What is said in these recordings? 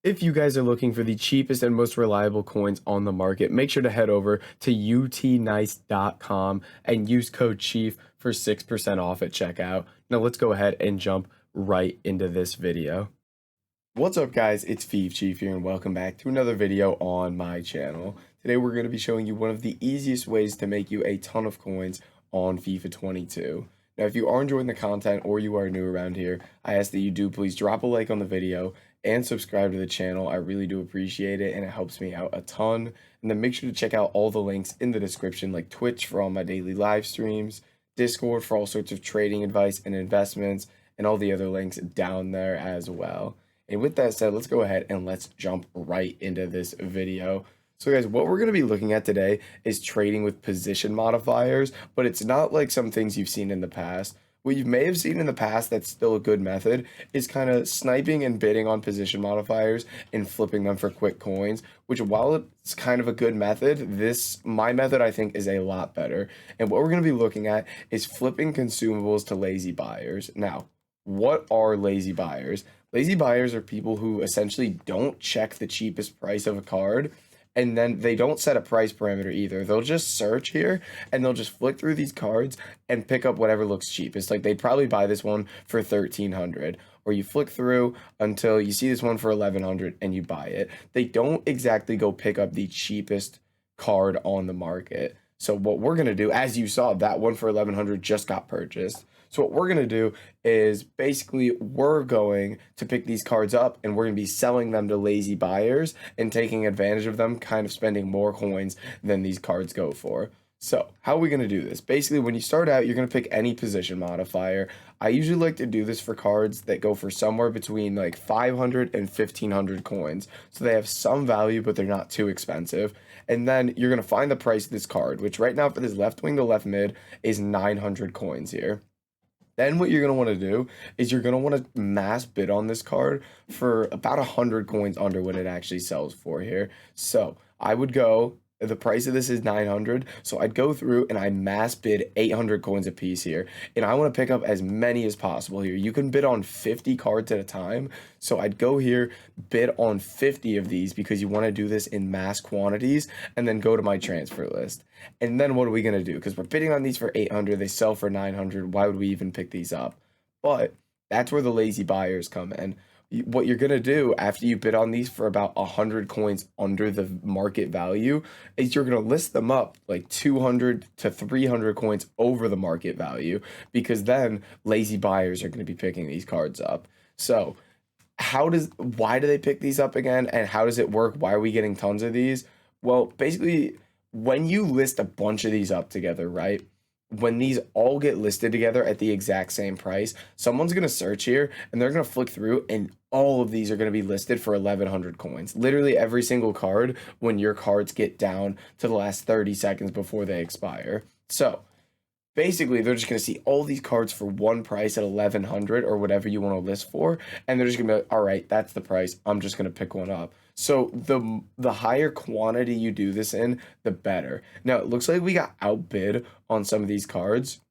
If you guys are looking for the cheapest and most reliable coins on the market, make sure to head over to utnice.com and use code CHIEF for 6% off at checkout. Now let's go ahead and jump right into this video. What's up guys, it's Chief here and welcome back to another video on my channel. Today we're going to be showing you one of the easiest ways to make you a ton of coins on FIFA 22. Now if you are enjoying the content or you are new around here, I ask that you do please drop a like on the video and subscribe to the channel. I really do appreciate it and it helps me out a ton. And then make sure to check out all the links in the description, like Twitch for all my daily live streams, Discord for all sorts of trading advice and investments, and all the other links down there as well. And with that said, let's go ahead and let's jump right into this video. So guys, what we're going to be looking at today is trading with position modifiers, but it's not like some things you've seen in the past. What you may have seen in the past that's still a good method is kind of sniping and bidding on position modifiers and flipping them for quick coins, which while it's kind of a good method, my method I think is a lot better. And what we're going to be looking at is flipping consumables to lazy buyers. Now, what are lazy buyers? Lazy buyers are people who essentially don't check the cheapest price of a card, and then they don't set a price parameter either. They'll just search here and they'll just flick through these cards and pick up whatever looks cheapest. Like they'd probably buy this one for 1,300, or you flick through until you see this one for 1,100 and you buy it. They don't exactly go pick up the cheapest card on the market. So what we're going to do, as you saw, that one for 1,100 just got purchased. So what we're going to do is basically we're going to pick these cards up and we're going to be selling them to lazy buyers and taking advantage of them, kind of spending more coins than these cards go for. So how are we going to do this? Basically, when you start out, you're going to pick any position modifier. I usually like to do this for cards that go for somewhere between like 500 and 1,500 coins. So they have some value, but they're not too expensive. And then you're going to find the price of this card, which right now for this left wing to left mid is 900 coins here. Then what you're going to want to do is you're going to want to mass bid on this card for about 100 coins under what it actually sells for here. So I would go, the price of this is 900. So I'd go through and I mass bid 800 coins a piece here. And I want to pick up as many as possible here. You can bid on 50 cards at a time. So I'd go here, bid on 50 of these because you want to do this in mass quantities, and then go to my transfer list. And then what are we going to do? Because we're bidding on these for 800, they sell for 900. Why would we even pick these up? But that's where the lazy buyers come in. What you're going to do after you bid on these for about 100 coins under the market value is you're going to list them up like 200 to 300 coins over the market value, because then lazy buyers are going to be picking these cards up. So why do they pick these up again, and how does it work? Why are we getting tons of these? Well, basically, when you list a bunch of these up together, right? When these all get listed together at the exact same price, someone's going to search here and they're going to flick through and all of these are going to be listed for 1,100 coins. Literally every single card when your cards get down to the last 30 seconds before they expire. So basically, they're just going to see all these cards for one price at 1,100 or whatever you want to list for, and they're just going to be like, all right, that's the price. I'm just going to pick one up. So the higher quantity you do this in, the better. Now, it looks like we got outbid on some of these cards.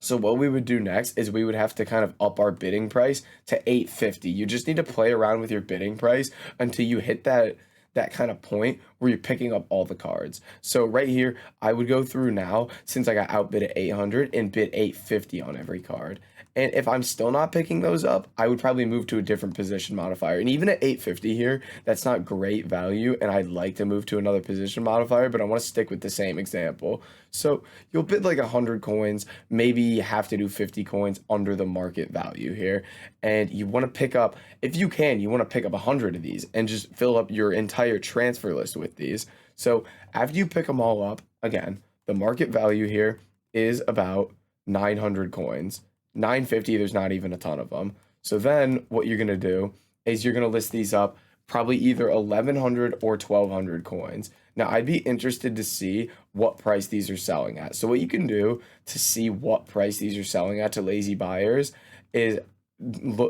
So what we would do next is we would have to kind of up our bidding price to 850. You just need to play around with your bidding price until you hit that kind of point where you're picking up all the cards. So right here, I would go through now, since I got outbid at 800, and bid 850 on every card. And if I'm still not picking those up, I would probably move to a different position modifier. And even at 850 here, that's not great value, and I'd like to move to another position modifier, but I want to stick with the same example. So you'll bid like 100 coins, maybe you have to do 50 coins under the market value here. And you want to pick up, if you can, you want to pick up 100 of these and just fill up your entire transfer list with these. So after you pick them all up, again, the market value here is about 900 coins. 950, there's not even a ton of them. So then what you're going to do is you're going to list these up probably either 1,100 or 1,200 coins. Now, I'd be interested to see what price these are selling at. So what you can do to see what price these are selling at to lazy buyers is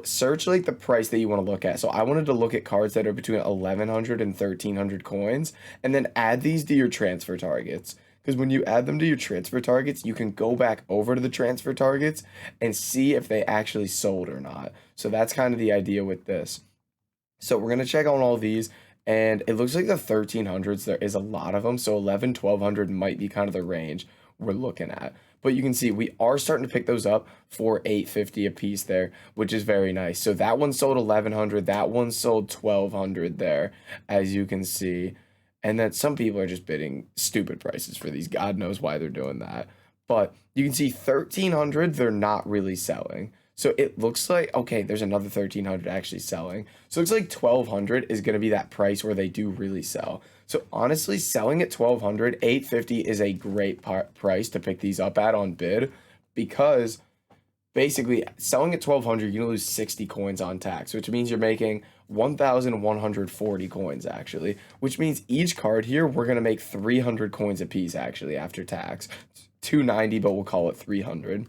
search like the price that you want to look at. So I wanted to look at cards that are between 1,100 and 1,300 coins, and then add these to your transfer targets. Because when you add them to your transfer targets, you can go back over to the transfer targets and see if they actually sold or not. So that's kind of the idea with this. So we're going to check on all of these, and it looks like the 1300s, there is a lot of them. So 11, 1200 might be kind of the range we're looking at. But you can see we are starting to pick those up for 850 a piece there, which is very nice. So that one sold 1100, that one sold 1200 there, as you can see. And then some people are just bidding stupid prices for these. God knows why they're doing that. But you can see 1300, they're not really selling. So it looks like, okay, there's another 1300 actually selling. So it looks like 1200 is going to be that price where they do really sell. So honestly, selling at 1200, 850 is a great price to pick these up at on bid, because basically selling at 1200, you're going to lose 60 coins on tax, which means you're making 1,140 coins actually, which means each card here, we're going to make 300 coins a piece actually after tax. 290, but we'll call it 300.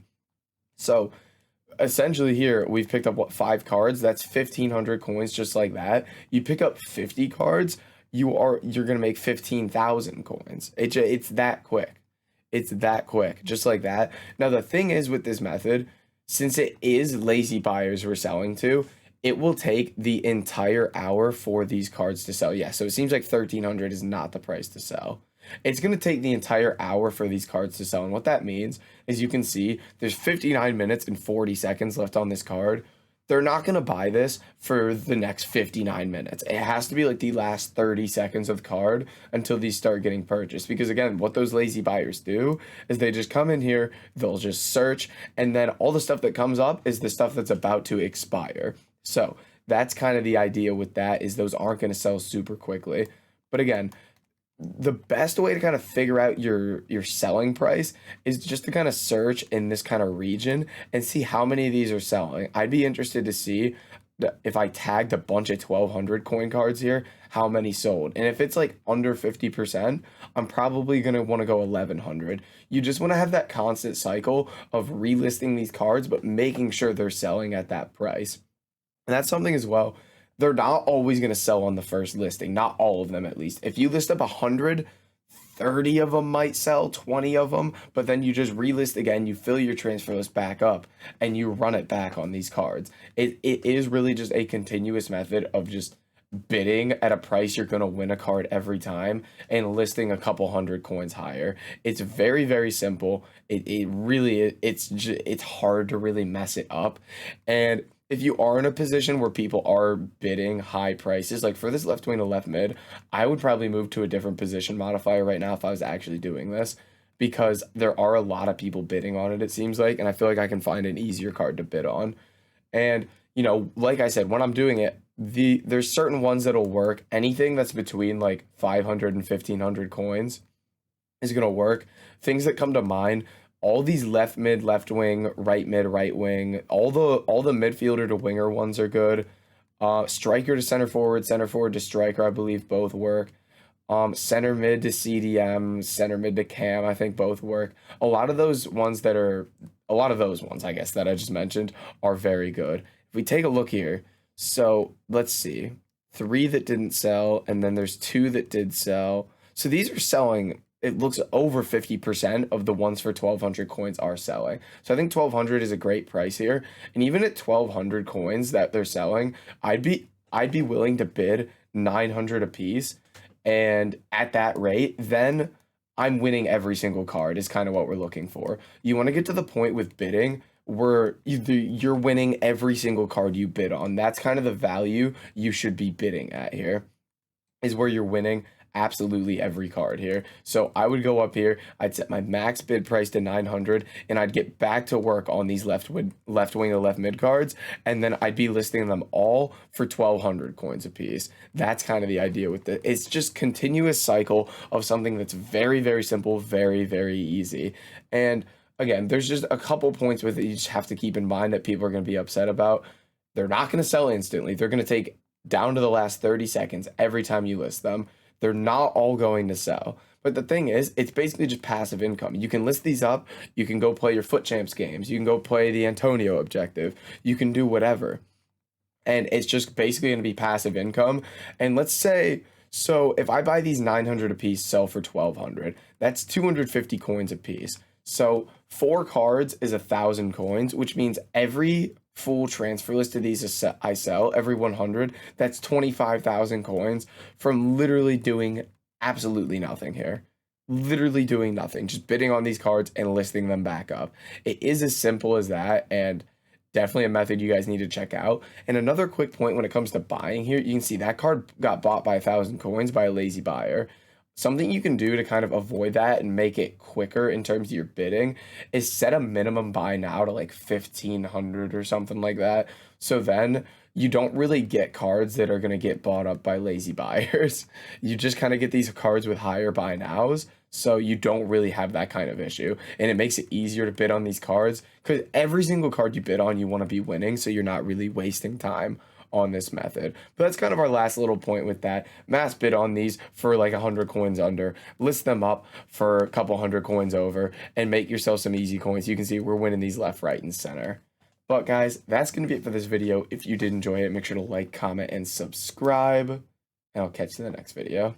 So essentially here we've picked up what, 5 cards. That's 1,500 coins just like that. You pick up 50 cards, you're gonna make 15,000 coins. It's that quick. It's that quick, just like that. Now the thing is with this method, since it is lazy buyers we're selling to, it will take the entire hour for these cards to sell. Yeah, so it seems like 1,300 is not the price to sell. It's going to take the entire hour for these cards to sell. And what that means is, you can see there's 59 minutes and 40 seconds left on this card. They're not going to buy this for the next 59 minutes. It has to be like the last 30 seconds of the card until these start getting purchased. Because again, what those lazy buyers do is they just come in here, they'll just search, and then all the stuff that comes up is the stuff that's about to expire. So that's kind of the idea with that, is those aren't going to sell super quickly. But again, the best way to kind of figure out your selling price is just to kind of search in this kind of region and see how many of these are selling. I'd be interested to see if I tagged a bunch of 1200 coin cards here, how many sold. And if it's like under 50%, I'm probably going to want to go 1100. You just want to have that constant cycle of relisting these cards, but making sure they're selling at that price. And that's something as well. They're not always going to sell on the first listing. Not all of them, at least. If you list up 100, 30 of them might sell, 20 of them, but then you just relist again, you fill your transfer list back up, and you run it back on these cards. It is really just a continuous method of just bidding at a price you're going to win a card every time and listing a couple hundred coins higher. It's very, very simple. It really, it's hard to really mess it up. And if you are in a position where people are bidding high prices, like for this left wing to left mid, I would probably move to a different position modifier right now if I was actually doing this, because there are a lot of people bidding on it, it seems like, and I feel like I can find an easier card to bid on. And, you know, like I said, when I'm doing it, there's certain ones that'll work. Anything that's between like 500 and 1,500 coins is going to work. Things that come to mind, all these left mid, left wing, right mid, right wing, all the midfielder to winger ones are good. Striker to center forward to striker, I believe both work. Center mid to CDM, center mid to cam, I think both work. A lot of those ones, I guess, that I just mentioned are very good. If we take a look here, so let's see, 3 that didn't sell, and then there's 2 that did sell. So these are selling. It looks over 50% of the ones for 1,200 coins are selling. So I think 1,200 is a great price here. And even at 1,200 coins that they're selling, I'd be willing to bid 900 a piece. And at that rate, then I'm winning every single card is kind of what we're looking for. You want to get to the point with bidding where you're winning every single card you bid on. That's kind of the value you should be bidding at here, is where you're winning absolutely every card here. So I would go up here, I'd set my max bid price to 900, and I'd get back to work on these left wing and left mid cards, and then I'd be listing them all for 1,200 coins a piece. That's kind of the idea with it. It's just continuous cycle of something that's very, very simple, very, very easy. And again, there's just a couple points with it you just have to keep in mind that people are going to be upset about. They're not going to sell instantly. They're going to take down to the last 30 seconds every time you list them. They're not all going to sell. But the thing is, it's basically just passive income. You can list these up. You can go play your Foot Champs games. You can go play the Antonio objective. You can do whatever. And it's just basically going to be passive income. And let's say, so if I buy these 900 a piece, sell for 1,200, that's 250 coins a piece. So 4 cards is 1,000 coins, which means every full transfer list of these I sell every 100, that's 25,000 coins from literally doing absolutely nothing here. Literally doing nothing, just bidding on these cards and listing them back up. It is as simple as that, and definitely a method you guys need to check out. And another quick point when it comes to buying here, you can see that card got bought by 1,000 coins by a lazy buyer. Something you can do to kind of avoid that and make it quicker in terms of your bidding is set a minimum buy now to like 1,500 or something like that. So then you don't really get cards that are going to get bought up by lazy buyers. You just kind of get these cards with higher buy nows. So you don't really have that kind of issue. And it makes it easier to bid on these cards because every single card you bid on, you want to be winning. So you're not really wasting time on this method. But that's kind of our last little point with that. Mass bid on these for like 100 coins under, list them up for a couple hundred coins over, and make yourself some easy coins. You can see we're winning these left, right, and center. But guys, that's going to be it for this video. If you did enjoy it, make sure to like, comment, and subscribe. And I'll catch you in the next video.